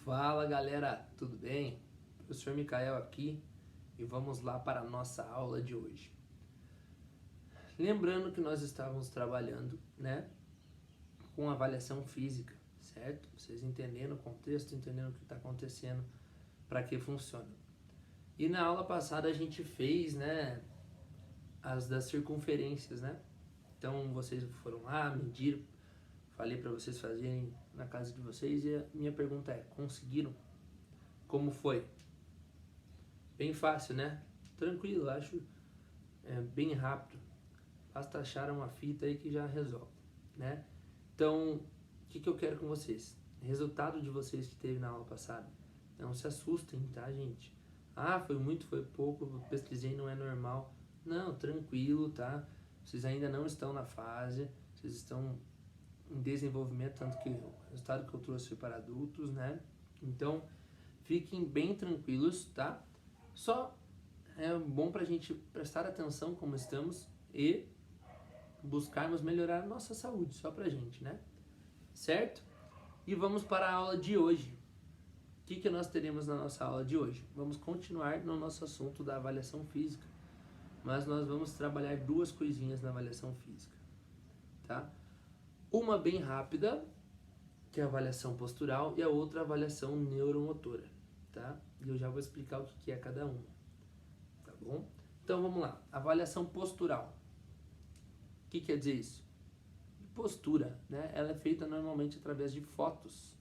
Fala galera, tudo bem? Professor Micael aqui e vamos lá para a nossa aula de hoje. Lembrando que nós estávamos trabalhando, com avaliação física, certo? Vocês entendendo o contexto, entendendo o que está acontecendo, para que funciona. E na aula passada a gente fez, as das circunferências, Então vocês foram lá, mediram, falei para vocês fazerem na casa de vocês e a minha pergunta é, conseguiram? Como foi? Bem fácil, né? Tranquilo, acho bem rápido. Basta achar uma fita aí que já resolve, né? Então, o que eu quero com vocês? Resultado de vocês que teve na aula passada. Não se assustem, tá, gente? Ah, foi muito, foi pouco, pesquisei, não é normal. Não, tranquilo, tá? Vocês ainda não estão na fase, vocês estão em desenvolvimento, tanto que o resultado que eu trouxe foi para adultos, né? Então, fiquem bem tranquilos, tá? Só é bom pra gente prestar atenção como estamos e buscarmos melhorar a nossa saúde, só pra gente, né? Certo? E vamos para a aula de hoje. O que nós teremos na nossa aula de hoje? Vamos continuar no nosso assunto da avaliação física, mas nós vamos trabalhar duas coisinhas na avaliação física, tá? Uma bem rápida, que é a avaliação postural, e a outra a avaliação neuromotora, tá? E eu já vou explicar o que é cada uma, tá bom? Então vamos lá, avaliação postural. O que quer dizer isso? Postura, né? Ela é feita normalmente através de fotos.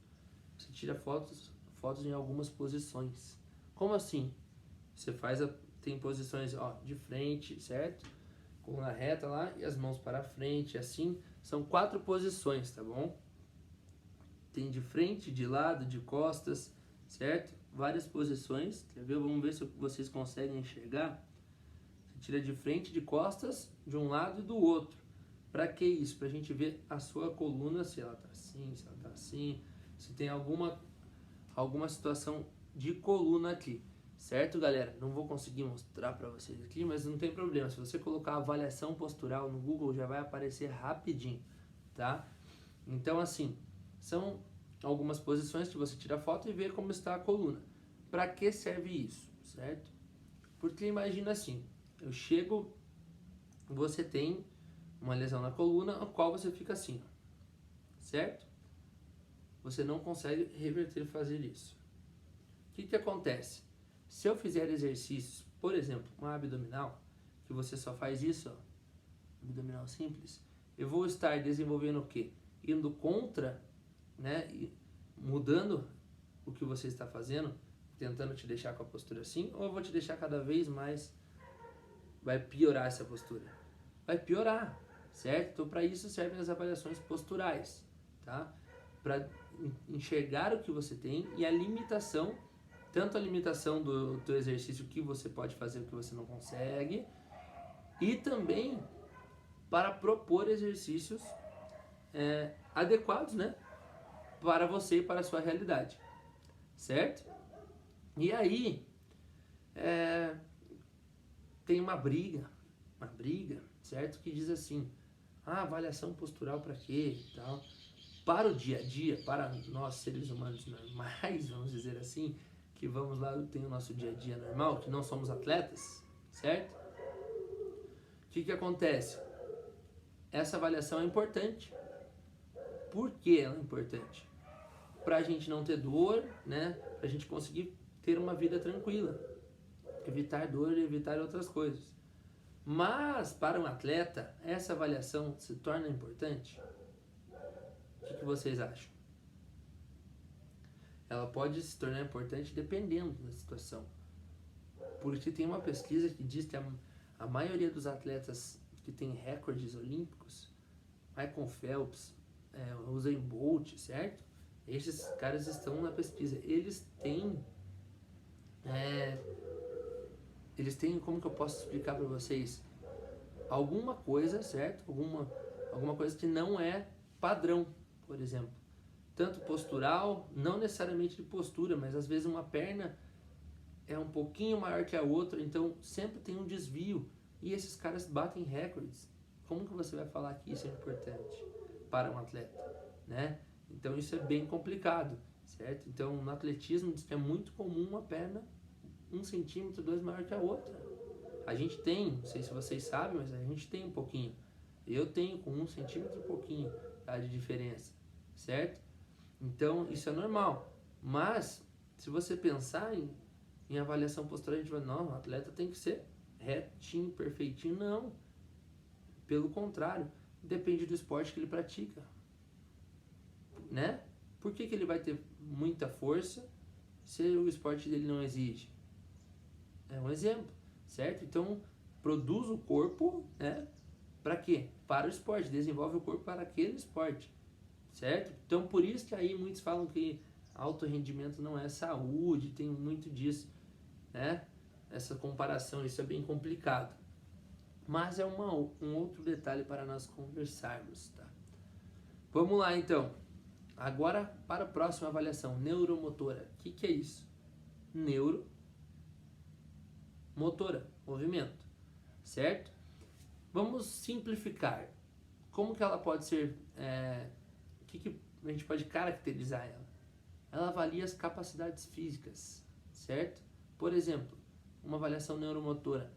Você tira fotos em algumas posições. Como assim? Você tem posições, de frente, certo? Coluna reta lá e as mãos para frente, assim. São 4 posições, tá bom? Tem de frente, de lado, de costas, certo? Várias posições, quer ver? Vamos ver se vocês conseguem enxergar. Você tira de frente, de costas, de um lado e do outro. Para que isso? Para a gente ver a sua coluna, se ela tá assim, se ela tá assim, se tem alguma situação de coluna aqui, certo, galera? Não vou conseguir mostrar para vocês aqui, mas não tem problema. Se você colocar avaliação postural no Google, já vai aparecer rapidinho, tá? Então, assim, são algumas posições que você tira foto e vê como está a coluna. Para que serve isso, certo? Porque imagina assim, eu chego, você tem uma lesão na coluna, a qual você fica assim, certo? Você não consegue reverter e fazer isso. O que acontece? Se eu fizer exercícios, por exemplo, uma abdominal, que você só faz isso, abdominal simples, eu vou estar desenvolvendo o quê? Indo contra, e mudando o que você está fazendo, tentando te deixar com a postura assim, ou eu vou te deixar cada vez mais, vai piorar essa postura? Vai piorar, certo? Então, para isso servem as avaliações posturais, tá? Para enxergar o que você tem e a limitação, tanto a limitação do teu exercício que você pode fazer o que você não consegue, e também para propor exercícios adequados, para você e para a sua realidade, certo? E aí tem uma briga, certo? Que diz assim, avaliação postural para quê e tal. Para o dia a dia, para nós seres humanos normais, vamos dizer assim, que vamos lá, tem o nosso dia a dia normal, que não somos atletas, certo? O que acontece? Essa avaliação é importante. Por que ela é importante? Para a gente não ter dor, para a gente conseguir ter uma vida tranquila, evitar dor e evitar outras coisas. Mas para um atleta, essa avaliação se torna importante? O que vocês acham? Ela pode se tornar importante dependendo da situação. Porque tem uma pesquisa que diz que a maioria dos atletas que tem recordes olímpicos, Michael Phelps, Usain Bolt, certo? Esses caras estão na pesquisa. Eles têm, como que eu posso explicar para vocês? Alguma coisa, certo? Alguma coisa que não é padrão, por exemplo. Tanto postural, não necessariamente de postura, mas às vezes uma perna é um pouquinho maior que a outra, então sempre tem um desvio. E esses caras batem recordes. Como que você vai falar que isso é importante para um atleta, Então isso é bem complicado, certo? Então, no atletismo, diz que é muito comum uma perna 1 centímetro, 2 maior que a outra. A gente tem, não sei se vocês sabem, mas a gente tem um pouquinho. Eu tenho com 1 centímetro e pouquinho, tá, de diferença, certo? Então, isso é normal. Mas, se você pensar em avaliação postural, a gente vai, não, o atleta tem que ser retinho, perfeitinho. Não. Pelo contrário, depende do esporte que ele pratica, né? Por que ele vai ter muita força se o esporte dele não exige? É um exemplo, certo? Então, produz o corpo, né? Para quê? Para o esporte, desenvolve o corpo para aquele esporte, certo? Então, por isso que aí muitos falam que alto rendimento não é saúde, tem muito disso, né? Essa comparação, isso é bem complicado. Mas é um outro detalhe para nós conversarmos, tá? Vamos lá, então. Agora, para a próxima avaliação, neuromotora. O que é isso? Neuromotora, movimento, certo? Vamos simplificar. Como que ela pode ser, o que a gente pode caracterizar ela? Ela avalia as capacidades físicas, certo? Por exemplo, uma avaliação neuromotora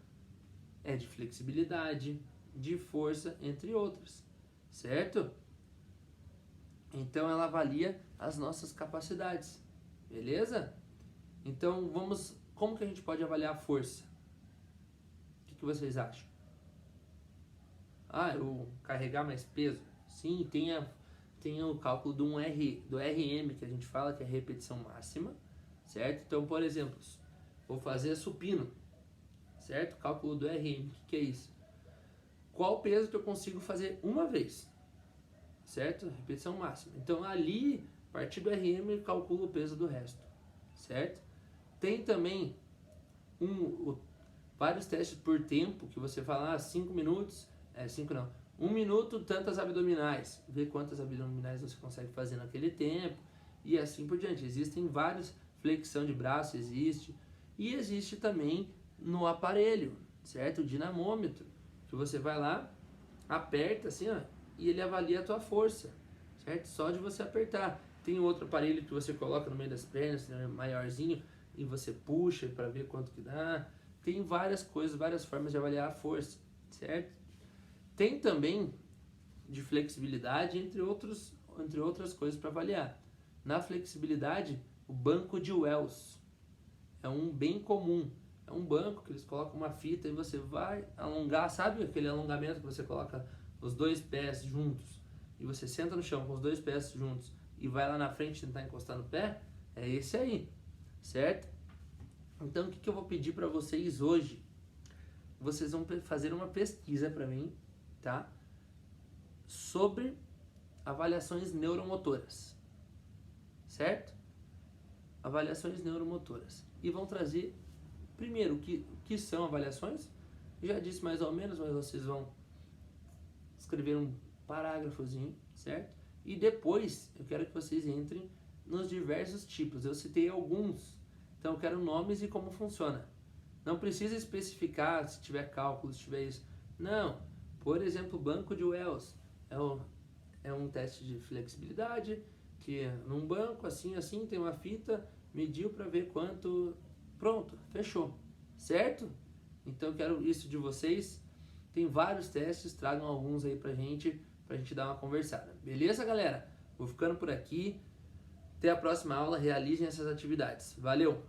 é de flexibilidade, de força, entre outras, certo? Então ela avalia as nossas capacidades, beleza? Então como que a gente pode avaliar a força? O que vocês acham? Eu carregar mais peso? Sim, tem o cálculo do RM, que a gente fala que é repetição máxima, certo? Então, por exemplo, vou fazer supino, certo? Cálculo do RM, o que é isso? Qual peso que eu consigo fazer uma vez, certo? Repetição máxima. Então, ali, a partir do RM, eu calculo o peso do resto, certo? Tem também vários testes por tempo, que você fala, 5 minutos, 1 minuto, tantas abdominais, ver quantas abdominais você consegue fazer naquele tempo, e assim por diante. Existem vários, flexão de braço existe, e existe também no aparelho, certo? O dinamômetro, que você vai lá, aperta assim, e ele avalia a tua força, certo? Só de você apertar. Tem outro aparelho que você coloca no meio das pernas, maiorzinho, e você puxa para ver quanto que dá. Tem várias coisas, várias formas de avaliar a força, certo? Tem também de flexibilidade, entre outras coisas para avaliar. Na flexibilidade, o banco de Wells é um bem comum. É um banco que eles colocam uma fita e você vai alongar, sabe aquele alongamento que você coloca os 2 pés juntos e você senta no chão com os 2 pés juntos e vai lá na frente tentar encostar no pé? É esse aí, certo? Então, o que eu vou pedir para vocês hoje? Vocês vão fazer uma pesquisa para mim, tá? Sobre avaliações neuromotoras, certo? Avaliações neuromotoras. E vão trazer, primeiro, o que são avaliações. Já disse mais ou menos, mas vocês vão escrever um parágrafozinho, certo? E depois, eu quero que vocês entrem nos diversos tipos. Eu citei alguns, então eu quero nomes e como funciona. Não precisa especificar se tiver cálculo, se tiver isso. Não. Por exemplo, banco de Wells é um teste de flexibilidade, que num banco, assim, tem uma fita, mediu para ver quanto... Pronto, fechou. Certo? Então eu quero isso de vocês. Tem vários testes, tragam alguns aí pra gente dar uma conversada. Beleza, galera? Vou ficando por aqui. Até a próxima aula, realizem essas atividades. Valeu!